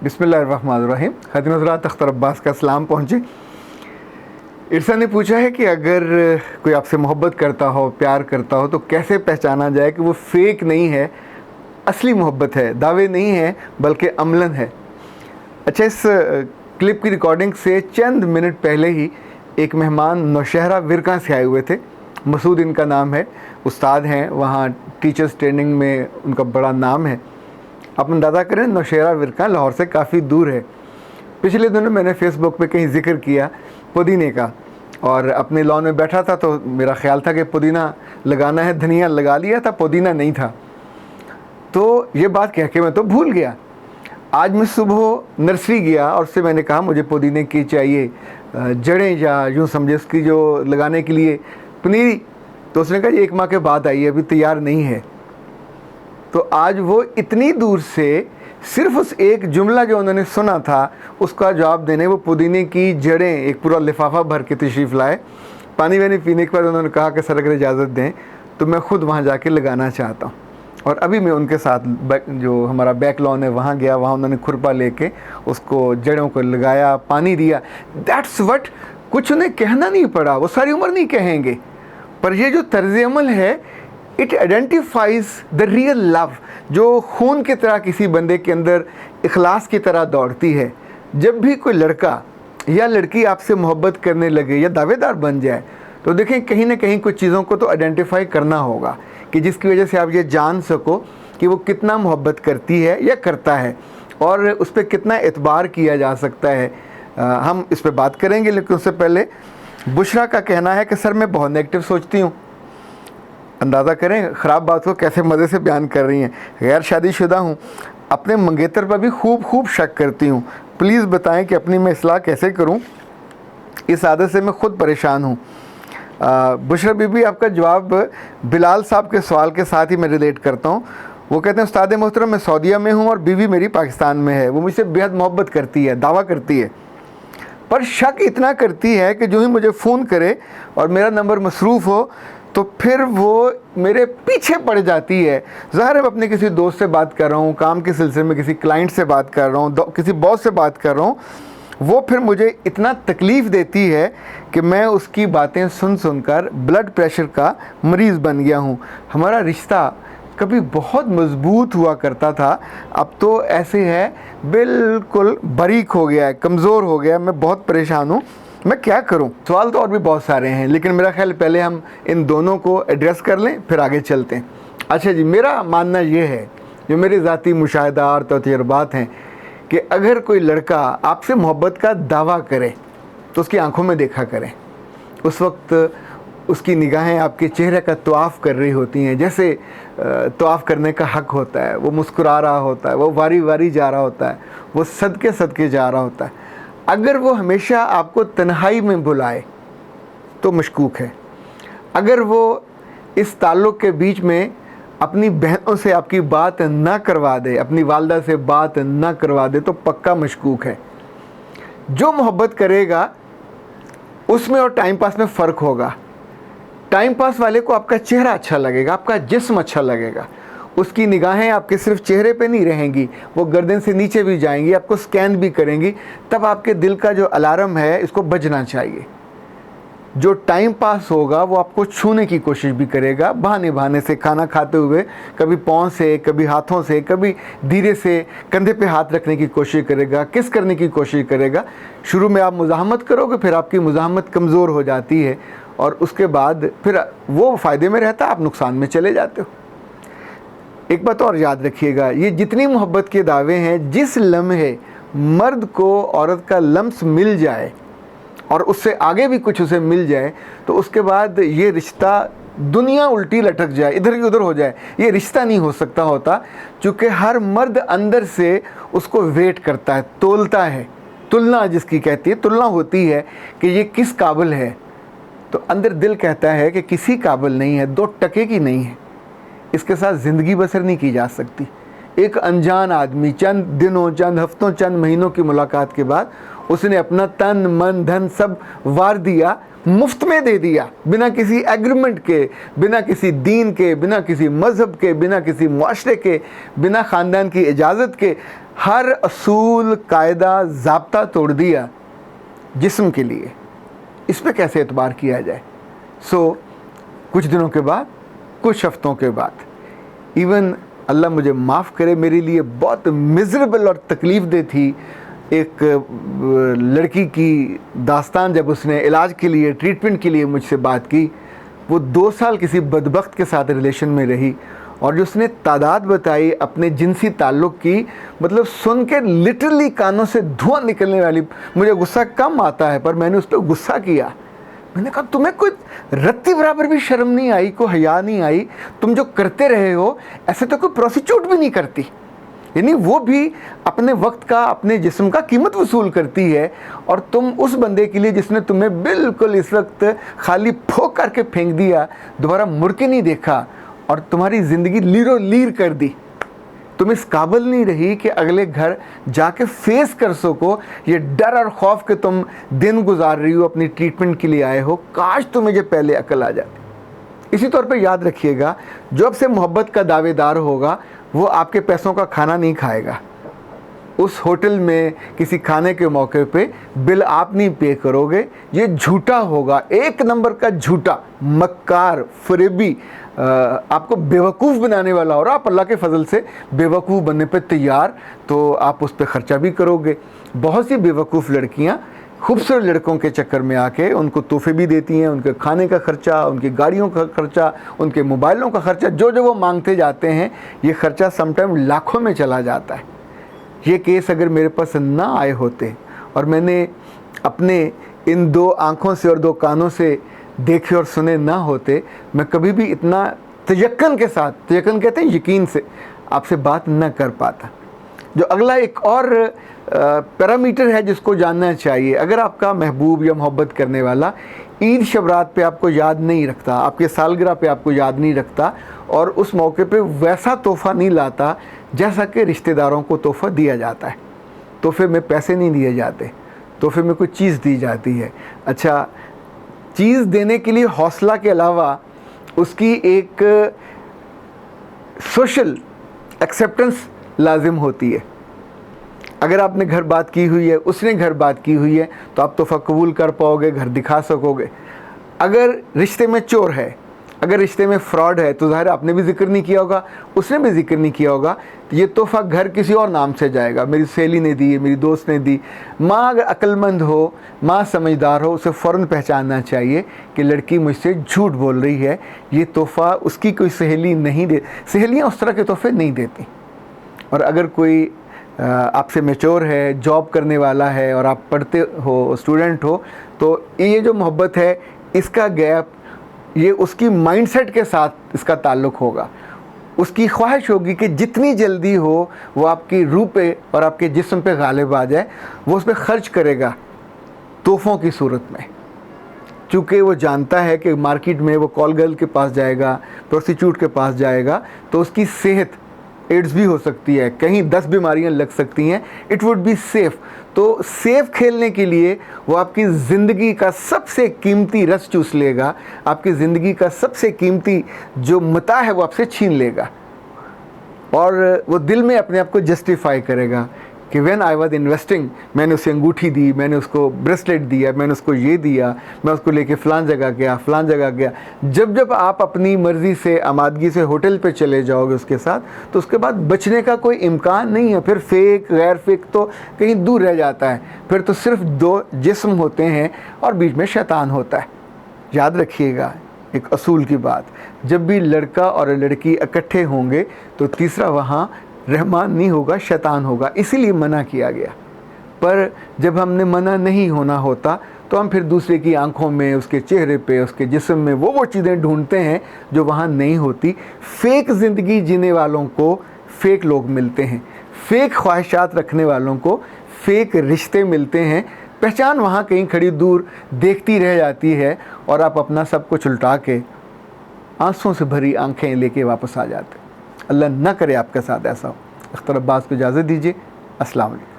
बिस्मिल्लाहिर्रहमानिर्रहीम। खातिन हज़रात, अख्तर अब्बास का सलाम पहुँचे। इरसा ने पूछा है कि अगर कोई आपसे मोहब्बत करता हो, प्यार करता हो, तो कैसे पहचाना जाए कि वो फ़ेक नहीं है, असली मोहब्बत है, दावे नहीं है बल्कि अमलन है। अच्छा, इस क्लिप की रिकॉर्डिंग से चंद मिनट पहले ही एक मेहमान नौशहरा विरका से आए हुए थे। मसूद इनका नाम है, उस्ताद हैं, वहाँ टीचर्स ट्रेनिंग में उनका बड़ा नाम है। आप अंदाज़ा करें, नौशहरा विरका लाहौर से काफ़ी दूर है। पिछले दिनों मैंने फ़ेसबुक पे कहीं जिक्र किया पुदीने का, और अपने लॉन में बैठा था तो मेरा ख़्याल था कि पुदीना लगाना है, धनिया लगा लिया था, पुदीना नहीं था। तो ये बात कह के मैं तो भूल गया। आज मैं सुबह नर्सरी गया और उससे मैंने कहा मुझे पुदीने की चाहिए जड़ें, या यूँ समझे उसकी जो लगाने के लिए पनीरी। तो उसने कहा 1 माह के बाद आई है, अभी तैयार नहीं है। तो आज वो इतनी दूर से सिर्फ उस एक जुमला जो उन्होंने सुना था उसका जवाब देने वो पुदीने की जड़ें एक पूरा लिफाफा भर के तशरीफ़ लाए। पानी वानी पीने के बाद उन्होंने कहा कि सर अगर इजाज़त दें तो मैं ख़ुद वहाँ जाके लगाना चाहता हूँ। और अभी मैं उनके साथ जो हमारा बैक लॉन है वहाँ गया, वहाँ उन्होंने खुरपा लेके उसको जड़ों को लगाया, पानी दिया। दैट्स व्हाट, कुछ उन्हें कहना नहीं पड़ा, वो सारी उम्र नहीं कहेंगे, पर ये जो तर्ज़ अमल है it identifies the real love, जो खून की तरह किसी बंदे के अंदर इखलास की तरह दौड़ती है। जब भी कोई लड़का या लड़की आपसे मोहब्बत करने लगे या दावेदार बन जाए तो देखें कहीं ना कहीं कुछ चीज़ों को तो आइडेंटिफाई करना होगा कि जिसकी वजह से आप ये जान सको कि वो कितना मोहब्बत करती है या करता है और उस पर कितना एतबार किया जा सकता है। हम इस पर बात करेंगे, लेकिन उससे पहले बुशरा का कहना है कि सर मैं बहुत नेगेटिव सोचती हूँ। अंदाज़ा करें ख़राब बात को कैसे मज़े से बयान कर रही हैं। गैर शादीशुदा हूँ, अपने मंगेतर पर भी खूब शक करती हूँ, प्लीज़ बताएं कि अपनी मैं इस्लाह कैसे करूँ, इस आदत से मैं ख़ुद परेशान हूँ। बुशरा बीबी, आपका जवाब बिलाल साहब के सवाल के साथ ही मैं रिलेट करता हूँ। वो कहते हैं उस्ताद मोहतरम, मैं सऊदीया में हूँ और बीवी मेरी पाकिस्तान में है। वो मुझसे बेहद मोहब्बत करती है, दावा करती है, पर शक इतना करती है कि जो ही मुझे फ़ोन करे और मेरा नंबर मसरूफ़ हो तो फिर वो मेरे पीछे पड़ जाती है। ज़ाहिर है मैं अपने किसी दोस्त से बात कर रहा हूँ, काम के सिलसिले में किसी क्लाइंट से बात कर रहा हूँ, किसी बॉस से बात कर रहा हूँ, वो फिर मुझे इतना तकलीफ़ देती है कि मैं उसकी बातें सुनकर ब्लड प्रेशर का मरीज़ बन गया हूँ। हमारा रिश्ता कभी बहुत मज़बूत हुआ करता था, अब तो ऐसे है बिल्कुल बारीक हो गया है, कमज़ोर हो गया। मैं बहुत परेशान हूँ, मैं क्या करूं? सवाल तो और भी बहुत सारे हैं, लेकिन मेरा ख्याल पहले हम इन दोनों को एड्रेस कर लें, फिर आगे चलते हैं। अच्छा जी, मेरा मानना ये है, जो मेरे ज़ाती मुशाहिदा और तजुर्बात हैं, कि अगर कोई लड़का आपसे मोहब्बत का दावा करे तो उसकी आंखों में देखा करें। उस वक्त उसकी निगाहें आपके चेहरे का तवाफ़ कर रही होती हैं, जैसे तवाफ़ करने का हक़ होता है। वो मुस्कुरा रहा होता है, वो वारी वारी जा रहा होता है, वो सदके सदके जा रहा होता है। अगर वो हमेशा आपको तन्हाई में बुलाए तो मशकूक है। अगर वो इस ताल्लुक़ के बीच में अपनी बहनों से आपकी बात ना करवा दे, अपनी वालदा से बात ना करवा दे, तो पक्का मशकूक है। जो मोहब्बत करेगा उसमें और टाइम पास में फ़र्क होगा। टाइम पास वाले को आपका चेहरा अच्छा लगेगा, आपका जिस्म अच्छा लगेगा, उसकी निगाहें आपके सिर्फ चेहरे पे नहीं रहेंगी, वो गर्दन से नीचे भी जाएंगी, आपको स्कैन भी करेंगी। तब आपके दिल का जो अलार्म है इसको बजना चाहिए। जो टाइम पास होगा वो आपको छूने की कोशिश भी करेगा, बहाने बहाने से, खाना खाते हुए, कभी पाँव से, कभी हाथों से, कभी धीरे से कंधे पे हाथ रखने की कोशिश करेगा, किस करने की कोशिश करेगा। शुरू में आप मुज़ाहमत करोगे, फिर आपकी मुज़ाहमत कमज़ोर हो जाती है और उसके बाद फिर वो फ़ायदे में रहता है, आप नुकसान में चले जाते हो। एक बात और याद रखिएगा, ये जितनी मोहब्बत के दावे हैं, जिस लम्हे मर्द को औरत का लम्स मिल जाए और उससे आगे भी कुछ उसे मिल जाए तो उसके बाद ये रिश्ता दुनिया उल्टी लटक जाए, इधर की उधर हो जाए, ये रिश्ता नहीं हो सकता होता। चूँकि हर मर्द अंदर से उसको वेट करता है, तोलता है, तुलना जिसकी कहती है, तुलना होती है कि ये किस काबिल है। तो अंदर दिल कहता है कि किसी काबिल नहीं है, 2 टके की नहीं है, इसके साथ ज़िंदगी बसर नहीं की जा सकती। एक अनजान आदमी चंद दिनों, चंद हफ्तों, चंद महीनों की मुलाकात के बाद उसने अपना तन मन धन सब वार दिया, मुफ्त में दे दिया, बिना किसी एग्रीमेंट के, बिना किसी दीन के, बिना किसी मज़हब के, बिना किसी मुआशरे के, बिना ख़ानदान की इजाज़त के, हर असूल कायदा ज़ाब्ता तोड़ दिया जिस्म के लिए। इस पे कैसे एतबार किया जाए? कुछ दिनों के बाद, कुछ हफ्तों के बाद, इवन अल्लाह मुझे माफ़ करे, मेरे लिए बहुत मिज़रेबल और तकलीफ़ दे थी एक लड़की की दास्तान जब उसने इलाज के लिए, ट्रीटमेंट के लिए मुझसे बात की। वो 2 साल किसी बदबख्त के साथ रिलेशन में रही और जो उसने तादाद बताई अपने जिनसी ताल्लुक़ की, मतलब सुन के लिटरली कानों से धुआं निकलने वाली। मुझे गुस्सा कम आता है पर मैंने उस पर गुस्सा किया। मैंने कहा तुम्हें कोई रत्ती बराबर भी शर्म नहीं आई, कोई हया नहीं आई? तुम जो करते रहे हो ऐसे तो कोई प्रोस्टिट्यूट भी नहीं करती। यानी वो भी अपने वक्त का, अपने जिस्म का कीमत वसूल करती है, और तुम उस बंदे के लिए जिसने तुम्हें बिल्कुल इस वक्त खाली फोक करके फेंक दिया, दोबारा मुड़ के नहीं देखा और तुम्हारी ज़िंदगी लीरो लीर कर दी, तुम इस काबिल नहीं रही कि अगले घर जाके फेस कर सको ये डर और खौफ कि तुम दिन गुजार रही हो, अपनी ट्रीटमेंट के लिए आए हो। काश तुम्हें जो पहले अकल आ जाती। इसी तौर पे याद रखिएगा, जो आपसे मोहब्बत का दावेदार होगा वो आपके पैसों का खाना नहीं खाएगा। उस होटल में किसी खाने के मौके पे बिल आप नहीं पे करोगे, ये झूठा होगा, एक नंबर का झूठा, मक्कार, फरेबी, आपको बेवकूफ़ बनाने वाला। और आप अल्लाह के फजल से बेवकूफ़ बनने पे तैयार, तो आप उस पर ख़र्चा भी करोगे। बहुत सी बेवकूफ़ लड़कियां खूबसूरत लड़कों के चक्कर में आके उनको तोहफे भी देती हैं, उनके खाने का ख़र्चा, उनकी गाड़ियों का ख़र्चा, उनके मोबाइलों का ख़र्चा, जो जो वो मांगते जाते हैं, ये ख़र्चा समटाइम लाखों में चला जाता है। ये केस अगर मेरे पास ना आए होते और मैंने अपने इन 2 आँखों से और 2 कानों से देखे और सुने ना होते, मैं कभी भी इतना तयक्कन के साथ, तयक्कन कहते हैं यकीन से, आपसे बात न कर पाता। जो अगला एक और पैरामीटर है जिसको जानना चाहिए, अगर आपका महबूब या मोहब्बत करने वाला ईद शबरात पे आपको याद नहीं रखता, आपके सालगिरह पे आपको याद नहीं रखता और उस मौके पे वैसा तोहफ़ा नहीं लाता जैसा कि रिश्तेदारों को तोहफ़ा दिया जाता है। तोहफे में पैसे नहीं दिए जाते, तोहफे में कोई चीज़ दी जाती है। अच्छा, चीज़ देने के लिए हौसला के अलावा उसकी एक सोशल एक्सेप्टेंस लाजिम होती है। अगर आपने घर बात की हुई है, उसने घर बात की हुई है, तो आप तोहफ़ा कबूल कर पाओगे, घर दिखा सकोगे। अगर रिश्ते में चोर है, अगर रिश्ते में फ्रॉड है, तो ज़ाहिर आपने भी जिक्र नहीं किया होगा, उसने भी जिक्र नहीं किया होगा, तो ये तोहफ़ा घर किसी और नाम से जाएगा। मेरी सहेली ने दी, मेरी दोस्त ने दी। माँ अगर अक्लमंद हो, माँ समझदार हो, उसे फ़ौरन पहचानना चाहिए कि लड़की मुझसे झूठ बोल रही है, ये तोहफ़ा उसकी कोई सहेली नहीं दे। सहेलियाँ उस तरह के तोहफ़े नहीं देती। और अगर कोई आपसे मैच्योर है, जॉब करने वाला है और आप पढ़ते हो, स्टूडेंट हो, तो ये जो मोहब्बत है इसका गैप, ये उसकी माइंडसेट के साथ इसका ताल्लुक़ होगा। उसकी ख्वाहिश होगी कि जितनी जल्दी हो वो आपकी रूह पे और आपके जिस्म पे गालिब आ जाए, वो उस पर ख़र्च करेगा तोहफ़ों की सूरत में। चूँकि वो जानता है कि मार्केट में वो कॉल गर्ल के पास जाएगा, प्रोस्टिट्यूट के पास जाएगा, तो उसकी सेहत एड्स भी हो सकती है, कहीं 10 बीमारियां लग सकती हैं। It would be safe. तो सेफ़ खेलने के लिए वो आपकी ज़िंदगी का सबसे कीमती रस चूस लेगा, आपकी ज़िंदगी का सबसे कीमती जो मता है वो आपसे छीन लेगा, और वो दिल में अपने आप को जस्टिफाई करेगा कि व्हेन आई वाज इन्वेस्टिंग, मैंने उसे अंगूठी दी, मैंने उसको ब्रेसलेट दिया, मैंने उसको ये दिया, मैं उसको लेके फ़लान जगह गया, फ़लान जगह गया। जब जब आप अपनी मर्ज़ी से, आमादगी से होटल पे चले जाओगे उसके साथ, तो उसके बाद बचने का कोई इम्कान नहीं है। फिर फ़ेक गैर फ़ेक तो कहीं दूर रह जाता है। फिर तो सिर्फ 2 जिस्म होते हैं और बीच में शैतान होता है। याद रखिएगा एक असूल की बात, जब भी लड़का और लड़की इकट्ठे होंगे तो तीसरा वहाँ रहमान नहीं होगा, शैतान होगा। इसीलिए मना किया गया। पर जब हमने मना नहीं होना होता तो हम फिर दूसरे की आंखों में, उसके चेहरे पे, उसके जिस्म में वो चीज़ें ढूंढते हैं जो वहाँ नहीं होती। फ़ेक ज़िंदगी जीने वालों को फ़ेक लोग मिलते हैं, फ़ेक ख्वाहिशात रखने वालों को फ़ेक रिश्ते मिलते हैं। पहचान वहाँ कहीं खड़ी दूर देखती रह जाती है और आप अपना सब कुछ उल्टा के आंसुओं से भरी आंखें लेके वापस आ जाते। अल्लाह न करे आपके साथ ऐसा हो। अख्तर अब्बास को इजाज़त दीजिए। अस्सलाम वालेकुम।